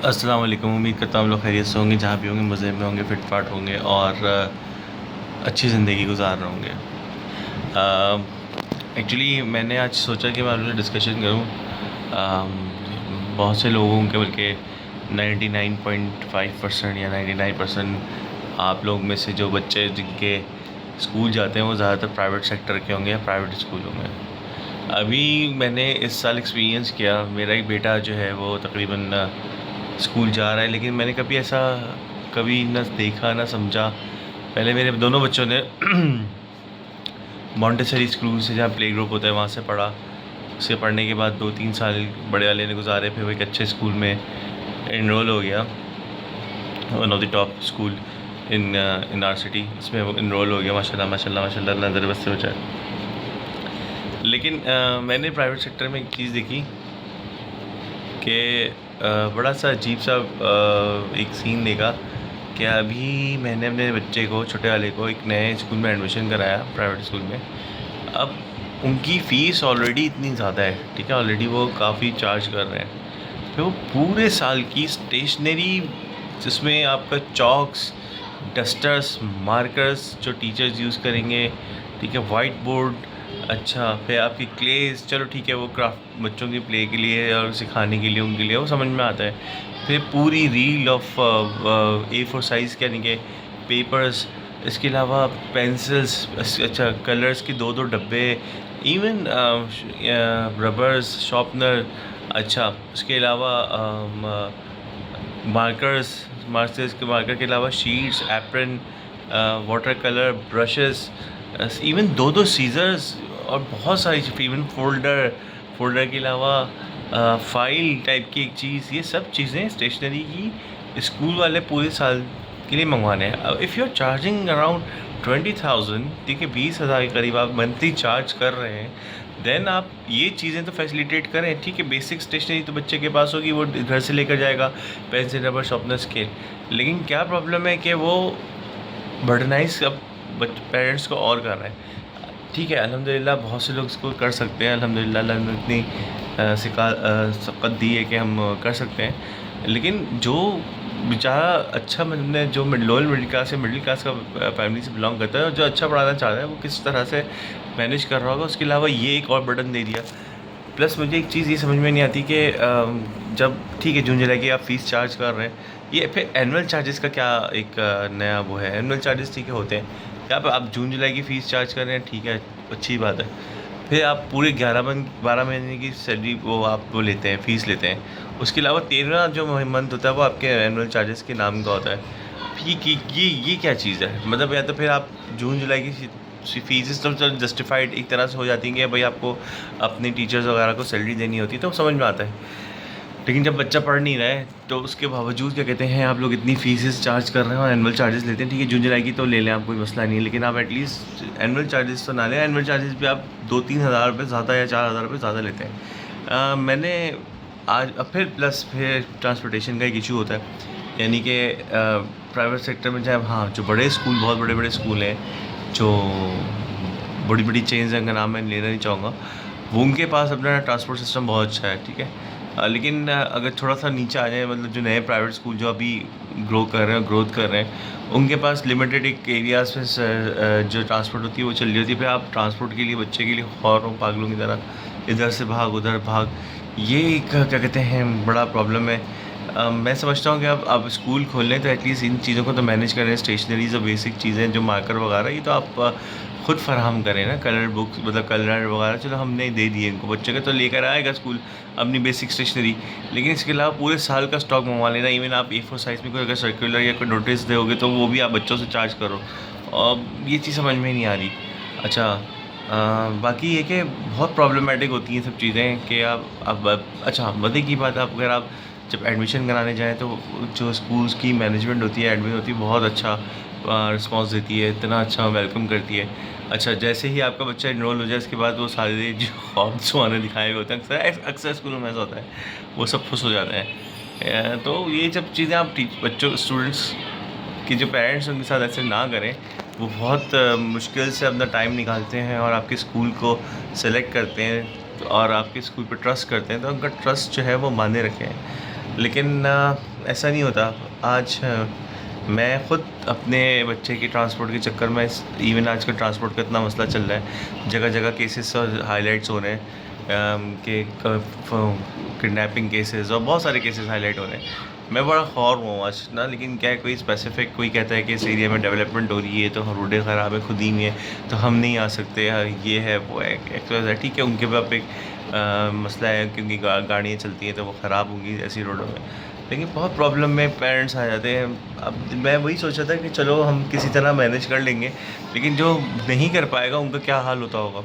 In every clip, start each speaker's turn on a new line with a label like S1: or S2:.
S1: अस्सलाम वालेकुम। उम्मीद करता हूँ हम लोग खैरियत से होंगे, जहाँ भी होंगे मज़े में होंगे, फिट फाट होंगे और अच्छी ज़िंदगी गुजार रहे होंगे। एक्चुअली मैंने आज सोचा कि मैं आप लोगों से डिस्कशन करूँ बहुत से लोगों के, बल्कि 99.5% या 99% आप लोग में से जो बच्चे जिनके स्कूल जाते हैं वो ज़्यादातर प्राइवेट सेक्टर के होंगे या प्राइवेट स्कूलों में। अभी मैंने इस साल एक्सपीरियंस किया, मेरा एक बेटा जो है वो तकरीबन स्कूल जा रहा है, लेकिन मैंने कभी ऐसा कभी ना देखा ना समझा। पहले मेरे दोनों बच्चों ने मॉन्टेसरी स्कूल से, जहाँ प्ले ग्रुप होता है, वहाँ से पढ़ा। उसके पढ़ने के बाद 2-3 साल बड़े वाले ने गुजारे, फिर वो एक अच्छे स्कूल में इनरोल हो गया, one of the top school in are city. इसमें वो इनरोल हो गया, माशाल्लाह माशाल्लाह माशाल्लाह, नज़र बस से बचाए। लेकिन मैंने प्राइवेट सेक्टर में एक चीज़ देखी कि बड़ा सा अजीब सा एक सीन देखा कि अभी मैंने अपने बच्चे को, छोटे वाले को, एक नए स्कूल में एडमिशन कराया, प्राइवेट स्कूल में। अब उनकी फ़ीस ऑलरेडी इतनी ज़्यादा है, ठीक है, ऑलरेडी वो काफ़ी चार्ज कर रहे हैं। फिर वो पूरे साल की स्टेशनरी, जिसमें आपका चॉक्स, डस्टर्स, मार्कर्स जो टीचर्स यूज़ करेंगे, ठीक है, वाइट बोर्ड, अच्छा, फिर आपकी क्लेज, चलो ठीक है, वो क्राफ्ट बच्चों के प्ले के लिए और सिखाने के लिए, उनके लिए वो समझ में आता है। फिर पूरी रील ऑफ A4 साइज़ के, यानी कि पेपर्स, इसके अलावा पेंसिल्स, अच्छा, कलर्स के 2-2 डब्बे, इवन रबर्स, शार्पनर, अच्छा, उसके अलावा मार्कर्स के मार्कर के अलावा sheets, apron, water colour, brushes, even 2-2 scissors और बहुत सारी चीज़, इवन फोल्डर के अलावा फ़ाइल टाइप की एक चीज़। ये सब चीज़ें स्टेशनरी की स्कूल वाले पूरे साल के लिए मंगवाने हैं। अब if you are charging around 20,000, ठीक है, 20,000 के करीब आप मंथली चार्ज कर रहे हैं, देन आप ये चीज़ें तो फैसिलिटेट करें। ठीक है, बेसिक स्टेशनरी तो बच्चे के पास होगी, वो घर से लेकर जाएगा, पेंसिल, रबर, शार्पनर, स्केल। लेकिन क्या प्रॉब्लम है कि वो बर्डनाइज अब पेरेंट्स को और कर रहे हैं। ठीक है, अल्हम्दुलिल्लाह बहुत से लोग इसको कर सकते हैं, अल्हम्दुलिल्लाह अल्लाह ने इतनी सकत दी है कि हम कर सकते हैं। लेकिन जो बेचारा अच्छा, मतलब जो लोअर मिडिल क्लास या मिडिल क्लास का फैमिली से बिलोंग करता है और जो अच्छा पढ़ाना चाहता है, वो किस तरह से मैनेज कर रहा होगा। उसके अलावा ये एक और बर्डन दे दिया। प्लस मुझे एक चीज़ ये समझ में नहीं आती कि जब ठीक है जून जुलाई की आप फ़ीस चार्ज कर रहे हैं, ये फिर एनुअल चार्जेस का क्या एक नया वो है। एनुअल चार्जेस ठीक है होते हैं, क्या आप जून जुलाई की फ़ीस चार्ज कर रहे हैं, ठीक है, अच्छी बात है। फिर आप पूरे 12 महीने की सैलरी वो लेते हैं, फ़ीस लेते हैं। उसके अलावा 13वां जो मंथ होता है वो आपके एनुअल चार्जेस के नाम का होता है। ये क्या चीज़ है? मतलब या तो फिर आप जून जुलाई की फ़ीस तो चलो जस्टिफाइड एक तरह से हो जाती हैं कि भाई आपको अपने टीचर्स वगैरह को सैलरी देनी होती है, तो समझ में आता है। लेकिन जब बच्चा पढ़ नहीं रहा है तो उसके बावजूद क्या कहते हैं, आप लोग इतनी फ़ीसेस चार्ज कर रहे हैं और एनुअल चार्जेस लेते हैं। ठीक है, जून जुलाई की तो ले लें आप, कोई मसला नहीं है, लेकिन आप एटलीस्ट एनुअल चार्जेस तो ना लें। एनुअल चार्जेस भी आप 2-3 हज़ार रुपये ज़्यादा या 4,000 रुपये ज़्यादा लेते हैं। मैंने आज अब फिर ट्रांसपोर्टेशन का एक इशू होता है, यानी कि प्राइवेट सेक्टर में चाहे, हाँ, जो बड़े स्कूल, बहुत बड़े बड़े स्कूल हैं, जो बड़ी बड़ी चेंज हैं, का नाम मैं लेना नहीं चाहूँगा, वो उनके पास अपना ट्रांसपोर्ट सिस्टम बहुत अच्छा है, ठीक है। लेकिन अगर थोड़ा सा नीचे आ जाए, मतलब जो नए प्राइवेट स्कूल जो अभी ग्रोथ कर रहे हैं, उनके पास लिमिटेड एक एरियाज़ में जो ट्रांसपोर्ट होती है वो चल रही होती है। फिर आप ट्रांसपोर्ट के लिए, बच्चे के लिए औरों पागलों की तरह इधर से भाग उधर भाग, ये एक क्या कहते हैं बड़ा प्रॉब्लम है। मैं समझता हूँ कि अब स्कूल खोल लें तो एटलीस्ट इन चीज़ों को तो मैनेज करें। स्टेशनरीज़ और बेसिक चीज़ें जो मार्कर वगैरह, ये तो आप खुद फराहम करें ना। कलर बुक्स, मतलब कलर वगैरह चलो हमने दे दिए इनको, बच्चे का तो लेकर आएगा स्कूल अपनी बेसिक स्टेशनरी, लेकिन इसके अलावा पूरे साल का स्टॉक मंगवा लेना। इवन आप A4 साइज़ में कोई अगर सर्कुलर या कोई नोटिस दोगे तो वो भी आप बच्चों से चार्ज करो, और ये चीज़ समझ में नहीं आ रही। अच्छा, बाकी ये कि बहुत प्रॉब्लमेटिक होती हैं सब चीज़ें कि आप अब अच्छा, मज़े की बात, आप अगर आप जब एडमिशन कराने जाएँ तो जो स्कूल्स की मैनेजमेंट होती है, एडमिन होती है, बहुत अच्छा रिस्पॉन्स देती है, इतना अच्छा वेलकम करती है। अच्छा, जैसे ही आपका बच्चा इनरोल हो जाए, इसके बाद वो सारे जो ख्वाब सुहाने दिखाए हुए होते हैं, अक्सर स्कूलों में ऐसा होता है, वो सब खुश हो जाते हैं। तो ये सब चीज़ें आप बच्चों, स्टूडेंट्स कि जो पेरेंट्स उनके साथ ऐसे ना करें। वो बहुत मुश्किल से अपना टाइम निकालते हैं और आपके स्कूल को सेलेक्ट करते हैं और आपके स्कूल पर ट्रस्ट करते हैं, तो उनका ट्रस्ट जो है वो माने रखें। लेकिन ऐसा नहीं होता। आज मैं ख़ुद अपने बच्चे के ट्रांसपोर्ट के चक्कर में इवन आजकल ट्रांसपोर्ट का इतना मसला चल रहा है, जगह जगह केसेस और हाईलाइट्स हो रहे हैं कि किडनैपिंग केसेस और बहुत सारे केसेस हाईलाइट हो रहे हैं। मैं बड़ा खौर हूँ आज ना, लेकिन क्या है, कोई स्पेसिफिक कोई कहता है कि इस एरिया में डेवलपमेंट हो रही है तो रोडें ख़राब है खुद ही में है तो हम नहीं आ सकते, ये है वो है, ठीक है उनके पास एक मसला है क्योंकि गाड़ियाँ चलती हैं तो वो ख़राब होंगी ऐसी रोडों में, लेकिन बहुत प्रॉब्लम में पेरेंट्स आ जाते हैं। अब मैं वही सोचा था कि चलो हम किसी तरह मैनेज कर लेंगे, लेकिन जो नहीं कर पाएगा उनका क्या हाल होता होगा।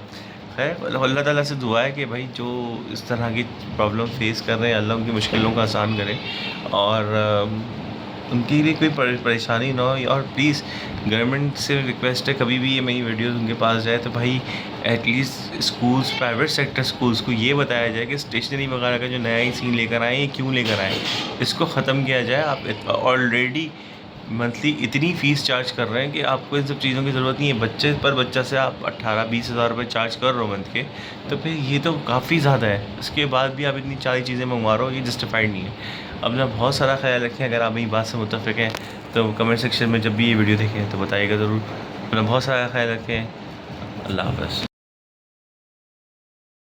S1: खैर अल्लाह ताला से दुआ है कि भाई जो इस तरह की प्रॉब्लम फेस कर रहे हैं अल्लाह उनकी मुश्किलों को आसान करे और उनके लिए कोई परेशानी ना हो। और प्लीज़ गवर्नमेंट से रिक्वेस्ट है, कभी भी ये मेरी वीडियोस उनके पास जाए तो भाई at least schools, private sector schools को ये बताया जाए कि स्टेशनरी वगैरह का जो नया ही सीन लेकर आए ये क्यों लेकर आए, इसको ख़त्म किया जाए। आप ऑलरेडी मंथली इतनी फ़ीस चार्ज कर रहे हैं कि आपको इन सब चीज़ों की ज़रूरत नहीं है। बच्चे पर बच्चा से आप 18-20 हज़ार रुपये चार्ज कर रहे हो मंथ के, तो फिर ये तो काफ़ी ज़्यादा है। इसके बाद भी आप इतनी सारी चीज़ें मंगवा रहे हो, ये जस्टिफाइड नहीं है। अपना बहुत सारा ख्याल रखें। अगर आप मेरी बात से मुत्तफ़िक़ हैं तो कमेंट सेक्शन में जब भी ये वीडियो देखें तो बताइएगा ज़रूर। अपना बहुत सारा ख्याल रखें। अल्लाह हाफ़िज़।